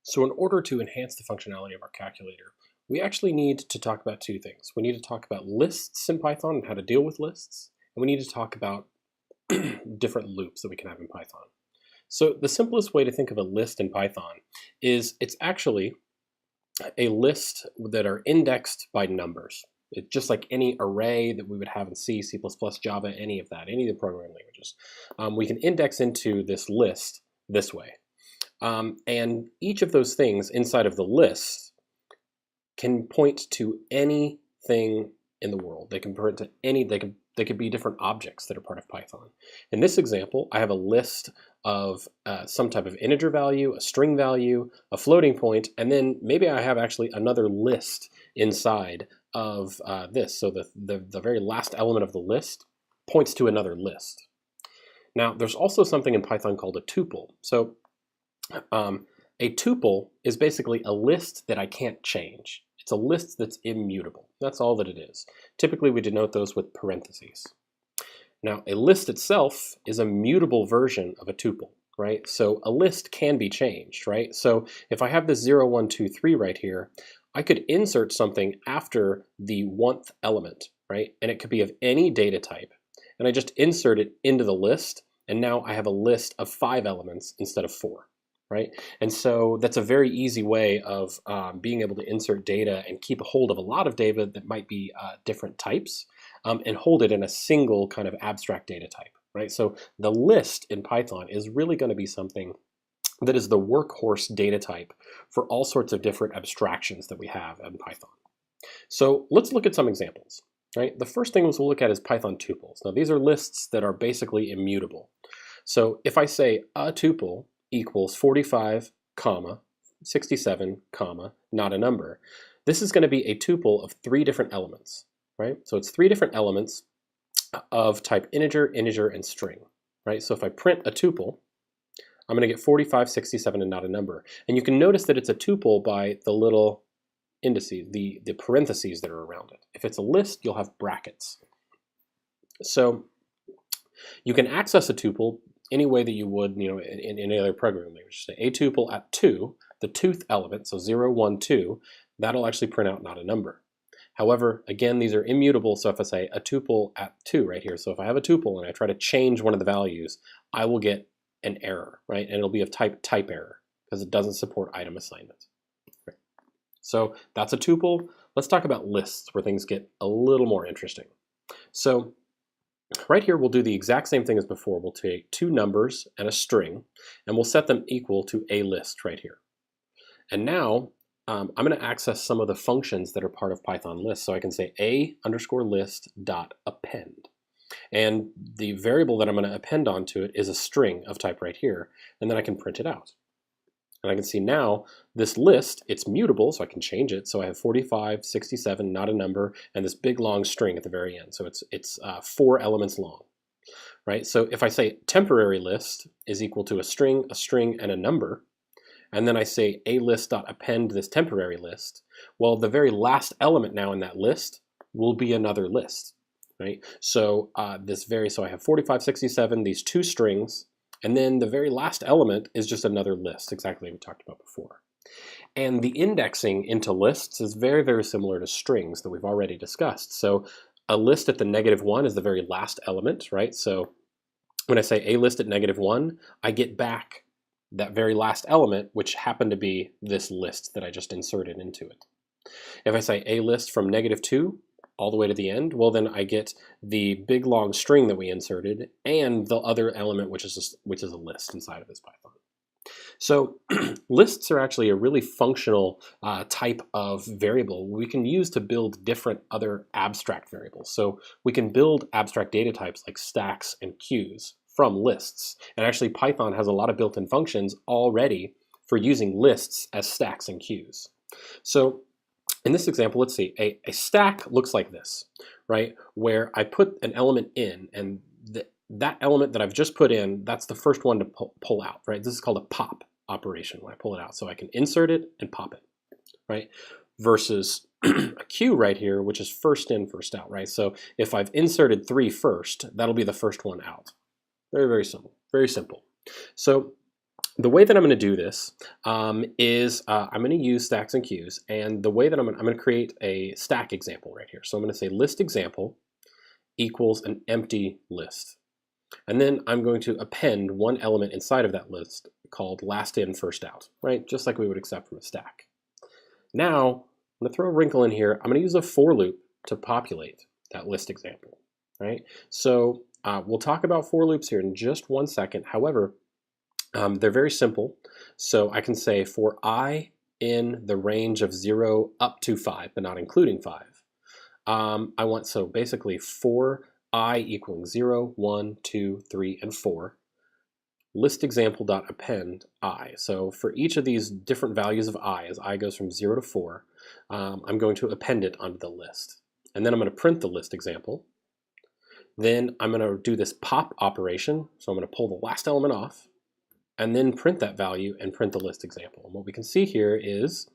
So in order to enhance the functionality of our calculator, we actually need to talk about two things. We need to talk about lists in Python and how to deal with lists, and we need to talk about different loops that we can have in Python. So the simplest way to think of a list in Python is it's actually a list that are indexed by numbers. It's just like any array that we would have in C, C++, Java, any of that, any of the programming languages. We can index into this list this way. And each of those things inside of the list can point to anything in the world. They can point to any, they could be different objects that are part of Python. In this example, I have a list of some type of integer value, a string value, a floating point, and then maybe I have actually another list inside of this. So the very last element of the list points to another list. Now, there's also something in Python called a tuple. So a tuple is basically a list that I can't change. It's a list that's immutable. That's all that it is. Typically, we denote those with parentheses. Now, a list itself is a mutable version of a tuple, right? So a list can be changed, right? So if I have this 0, 1, 2, 3 right here, I could insert something after the 1th element, right? And it could be of any data type. And I just insert it into the list, and now I have a list of 5 elements instead of 4. Right? And so that's a very easy way of being able to insert data and keep a hold of a lot of data that might be different types and hold it in a single kind of abstract data type, right? So the list in Python is really going to be something that is the workhorse data type for all sorts of different abstractions that we have in Python. So let's look at some examples, right? The first thing we'll look at is Python tuples. Now these are lists that are basically immutable. So if I say a tuple equals 45, comma, 67, comma, not a number. This is going to be a tuple of 3 different elements, right? So it's 3 different elements of type integer, integer, and string, right? So if I print a tuple, I'm going to get 45, 67, and not a number. And you can notice that it's a tuple by the little indices, the parentheses that are around it. If it's a list, you'll have brackets. So you can access a tuple any way that you would, in any other programming language. Say a tuple at 2, the 2th element, so 0, 1, 2, that'll actually print out not a number. However, again, these are immutable, so if I say a tuple at 2 right here, so if I have a tuple and I try to change one of the values, I will get an error, right? And it'll be of type error, because it doesn't support item assignment. Right. So that's a tuple. Let's talk about lists, where things get a little more interesting. So right here, we'll do the exact same thing as before. We'll take 2 numbers and a string, and we'll set them equal to a list right here. And now, I'm going to access some of the functions that are part of Python lists. So I can say a_list.append. And the variable that I'm going to append onto it is a string of type right here, and then I can print it out. And I can see now this list, it's mutable, so I can change it. So I have 45, 67, not a number, and this big long string at the very end. So it's 4 elements long, right? So if I say temporary list is equal to a string, and a number, and then I say a list.append this temporary list, well, the very last element now in that list will be another list, right? So so I have 45, 67, these 2 strings, and then the very last element is just another list, exactly what we talked about before. And the indexing into lists is very, very similar to strings that we've already discussed. So a list at the -1 is the very last element, right? So when I say a list at -1, I get back that very last element, which happened to be this list that I just inserted into it. If I say a list from -2, all the way to the end, well then I get the big long string that we inserted and the other element, which is a list inside of this Python. So lists are actually a really functional type of variable we can use to build different other abstract variables. So we can build abstract data types like stacks and queues from lists. And actually Python has a lot of built-in functions already for using lists as stacks and queues. So in this example, let's see, a stack looks like this, right? Where I put an element in, and that element that I've just put in, that's the first one to pull out, right? This is called a pop operation when I pull it out. So I can insert it and pop it, right? Versus a queue right here, which is first in, first out, right? So if I've inserted 3 first, that'll be the first one out. Very, very simple, very simple. So the way that I'm going to do this is I'm going to use stacks and queues, and the way that I'm going to create a stack example right here. So I'm going to say list example equals an empty list. And then I'm going to append one element inside of that list called last in, first out, right? Just like we would accept from a stack. Now, I'm going to throw a wrinkle in here. I'm going to use a for loop to populate that list example, right? So we'll talk about for loops here in just 1 second. However, they're very simple. So I can say for I in the range of 0 up to 5, but not including 5. I want, so basically for I equaling 0, 1, 2, 3, and 4, list example.append I. So for each of these different values of I, as I goes from 0 to 4, I'm going to append it onto the list. And then I'm going to print the list example. Then I'm going to do this pop operation. So I'm going to pull the last element off, and then print that value and print the list example. And what we can see here is,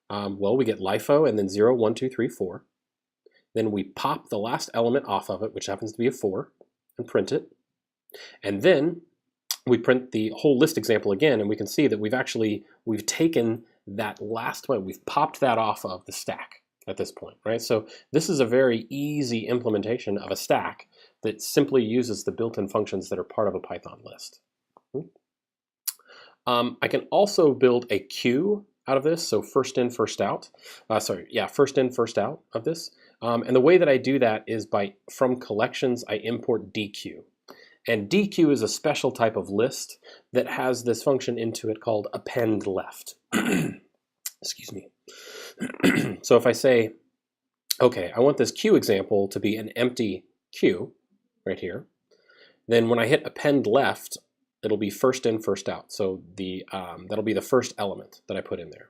well, we get LIFO and then 0, 1, 2, 3, 4. Then we pop the last element off of it, which happens to be a 4, and print it. And then we print the whole list example again, and we can see that we've taken that last one, we've popped that off of the stack at this point, right? So this is a very easy implementation of a stack that simply uses the built-in functions that are part of a Python list. I can also build a queue out of this, so first in, first out. First in, first out of this. And the way that I do that is from collections, I import dequeue. And dequeue is a special type of list that has this function into it called append left. Excuse me. So if I say, okay, I want this queue example to be an empty queue right here, then when I hit append left, it'll be first in, first out. So that'll be the first element that I put in there.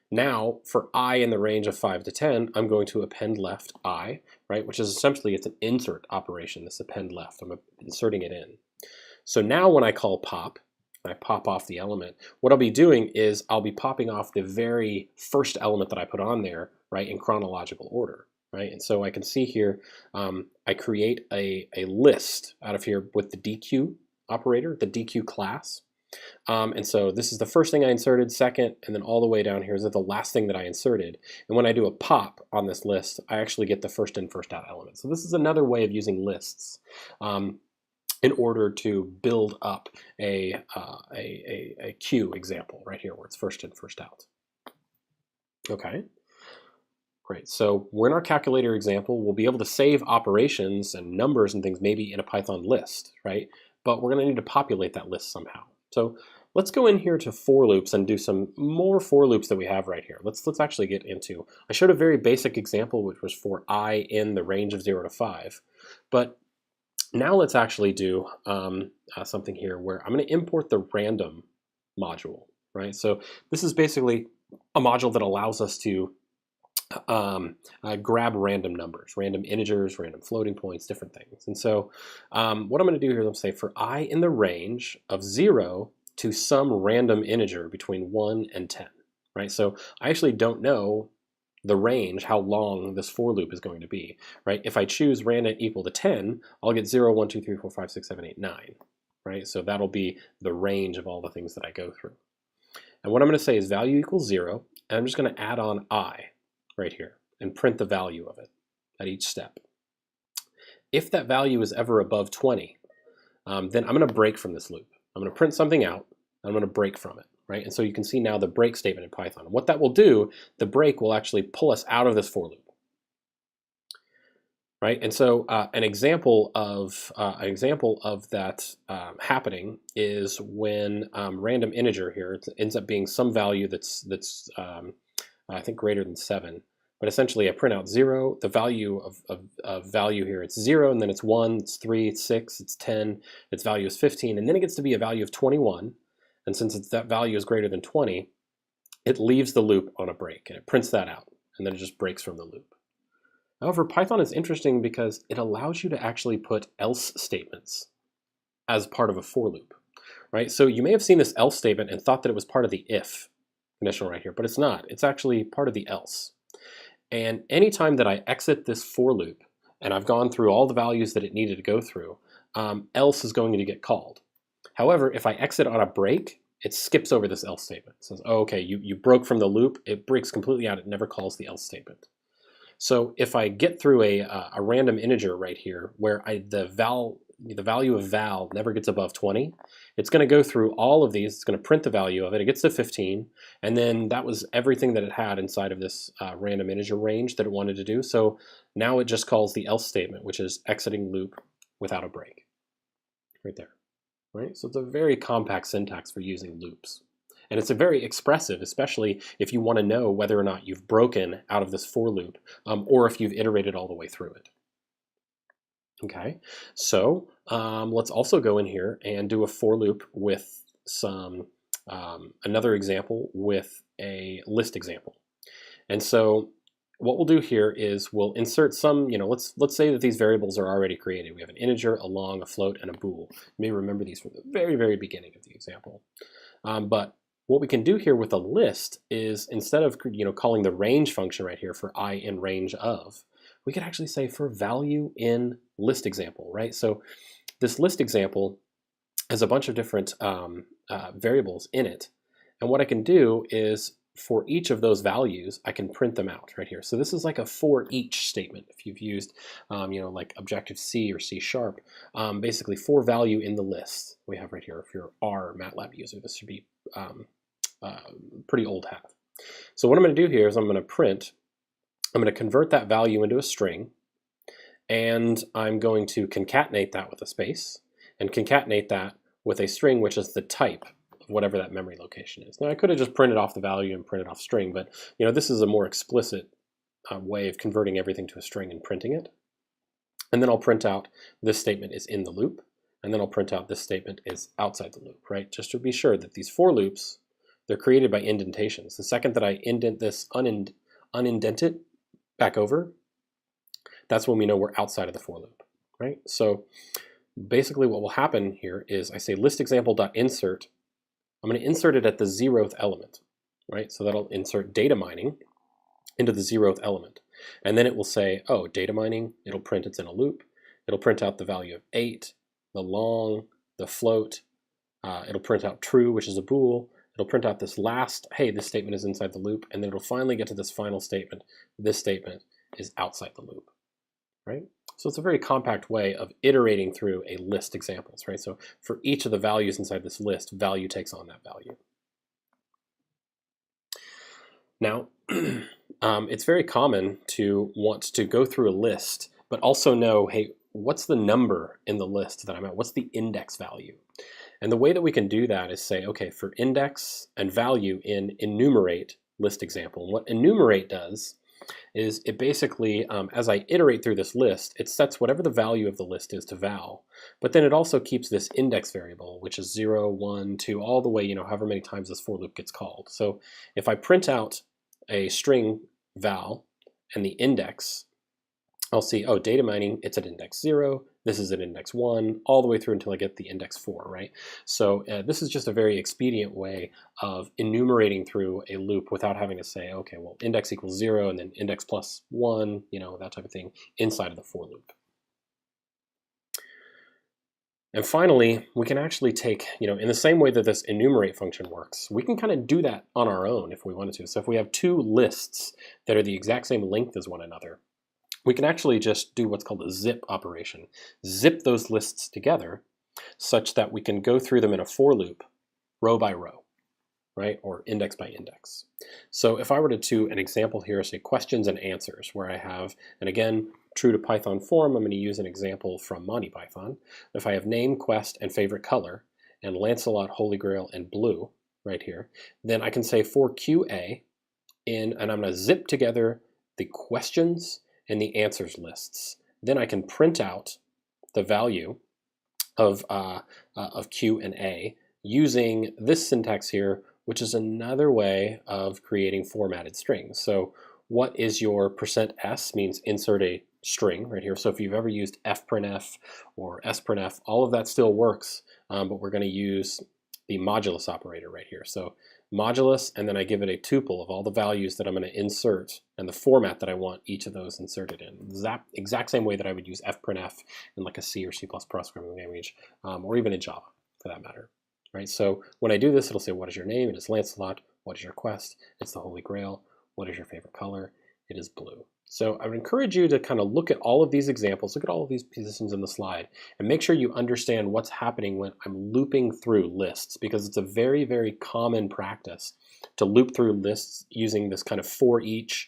Now, for I in the range of 5 to 10, I'm going to append left I, right? Which is essentially, it's an insert operation, this append left. I'm inserting it in. So now when I call pop, I pop off the element, what I'll be doing is I'll be popping off the very first element that I put on there, right, in chronological order, right? And so I can see here, I create a list out of here with the dequeue operator, the dequeue class. And so this is the first thing I inserted, second, and then all the way down here is the last thing that I inserted. And when I do a pop on this list, I actually get the first in, first out element. So this is another way of using lists in order to build up a queue example right here where it's first in, first out. Okay, great. So we're in our calculator example. We'll be able to save operations and numbers and things maybe in a Python list, right? But we're going to need to populate that list somehow. So let's go in here to for loops and do some more for loops that we have right here. Let's actually get into, I showed a very basic example which was for I in the range of 0 to 5. But now let's actually do something here where I'm going to import the random module, right? So this is basically a module that allows us to grab random numbers, random integers, random floating points, different things. And so what I'm going to do here is I'm going to say for I in the range of 0 to some random integer between 1 and 10, right? So I actually don't know the range, how long this for loop is going to be, right? If I choose random equal to 10, I'll get 0, 1, 2, 3, 4, 5, 6, 7, 8, 9, right? So that'll be the range of all the things that I go through. And what I'm going to say is value equals 0, and I'm just going to add on I right here and print the value of it at each step. If that value is ever above 20, then I'm going to break from this loop. I'm going to print something out, and I'm going to break from it, right? And so you can see now the break statement in Python. And what that will do, the break will actually pull us out of this for loop, right? And so an example of that happening is when random integer here, it ends up being some value that's I think greater than 7. But essentially I print out 0, the value of value here, it's 0, and then it's 1, it's 3, it's 6, it's 10, its value is 15, and then it gets to be a value of 21. And since that value is greater than 20, it leaves the loop on a break, and it prints that out, and then it just breaks from the loop. However, Python is interesting because it allows you to actually put else statements as part of a for loop, right? So you may have seen this else statement and thought that it was part of the if conditional right here, but it's not. It's actually part of the else. And anytime that I exit this for loop, and I've gone through all the values that it needed to go through, else is going to get called. However, if I exit on a break, it skips over this else statement. It says, oh, okay, you broke from the loop. It breaks completely out. It never calls the else statement. So if I get through a random integer right here where the value of val never gets above 20, it's going to go through all of these. It's going to print the value of it. It gets to 15, and then that was everything that it had inside of this random integer range that it wanted to do. So now it just calls the else statement, which is exiting loop without a break, right there. Right? So it's a very compact syntax for using loops. And it's a very expressive, especially if you want to know whether or not you've broken out of this for loop, or if you've iterated all the way through it. Okay, so let's also go in here and do a for loop with some another example with a list example. And so what we'll do here is we'll insert some, let's say that these variables are already created. We have an integer, a long, a float, and a bool. You may remember these from the very, very beginning of the example. But what we can do here with a list is instead of calling the range function right here for I in range of, we could actually say for value in list example, right? So this list example has a bunch of different variables in it. And what I can do is for each of those values, I can print them out right here. So this is like a for each statement. If you've used, like Objective-C or C#, basically for value in the list we have right here. If you're R MATLAB user, this should be pretty old hat. So what I'm going to do here is I'm going to convert that value into a string, and I'm going to concatenate that with a space, and concatenate that with a string which is the type of whatever that memory location is. Now I could have just printed off the value and printed off string, but this is a more explicit way of converting everything to a string and printing it. And then I'll print out this statement is in the loop, and then I'll print out this statement is outside the loop, right? Just to be sure that these for loops, they're created by indentations. The second that I indent this unindented back over, that's when we know we're outside of the for loop, right? So basically what will happen here is I say listExample.insert. I'm going to insert it at the 0th element, right? So that'll insert data mining into the 0th element. And then it will say, oh, data mining, it'll print it's in a loop. It'll print out the value of 8, the long, the float. It'll print out true, which is a bool. It'll print out this last, hey, this statement is inside the loop, and then it'll finally get to this final statement. This statement is outside the loop, right? So it's a very compact way of iterating through a list examples, right? So for each of the values inside this list, value takes on that value. Now, it's very common to want to go through a list, but also know, hey, what's the number in the list that I'm at? What's the index value? And the way that we can do that is say, okay, for index and value in enumerate list example. And what enumerate does is it basically, as I iterate through this list, it sets whatever the value of the list is to val, but then it also keeps this index variable, which is 0, 1, 2, all the way, however many times this for loop gets called. So if I print out a string val and the index, I'll see, oh, data mining, it's at index 0, this is at index 1, all the way through until I get the index 4, right? So this is just a very expedient way of enumerating through a loop without having to say, okay, well, index equals 0 and then index plus 1, that type of thing inside of the for loop. And finally, we can actually take, in the same way that this enumerate function works, we can kind of do that on our own if we wanted to. So if we have two lists that are the exact same length as one another, we can actually just do what's called a zip operation. Zip those lists together such that we can go through them in a for loop, row by row, right? Or index by index. So if I were to do an example here, say questions and answers, where I have, and again, true to Python form, I'm going to use an example from MontyPython. If I have name, quest, and favorite color, and Lancelot, Holy Grail, and blue right here, then I can say for QA, and I'm going to zip together the questions and the answers lists. Then I can print out the value of Q and A using this syntax here, which is another way of creating formatted strings. So what is your %s means insert a string right here. So if you've ever used fprintf or sprintf, all of that still works, but we're going to use the modulus operator right here. So modulus, and then I give it a tuple of all the values that I'm going to insert and the format that I want each of those inserted in. Exact same way that I would use fprintf in like a C or C++ programming language, or even in Java for that matter, right? So when I do this, it'll say, what is your name? It is Lancelot. What is your quest? It's the Holy Grail. What is your favorite color? It is blue. So I would encourage you to kind of look at all of these examples, look at all of these positions in the slide, and make sure you understand what's happening when I'm looping through lists, because it's a very, very common practice to loop through lists using this kind of for each,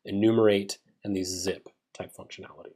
enumerate, and these zip type functionality.